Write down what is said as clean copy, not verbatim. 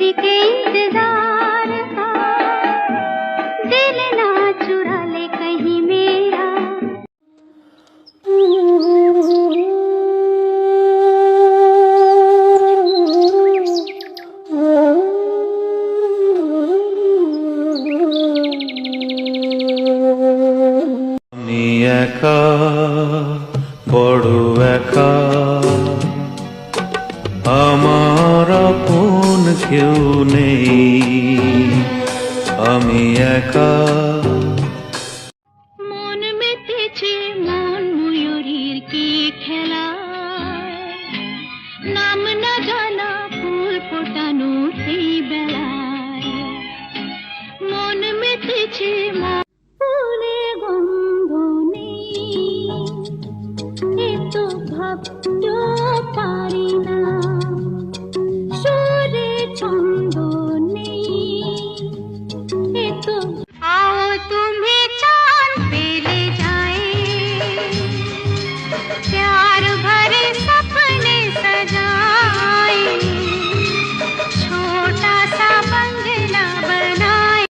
किसी के इंतजार का, दिल ना चुरा ले कहीं मेरा। আমি একা বড় একা, আমার আপন কেউ নেই, আমি একা। মন মেতেছে মন ময়ূরীর কি খেলা, নাম না জানা ফুল ফোটানো সেই বেলায়। মন মেতেছে ফুলে গন্ধ নেই, এ তো ভাব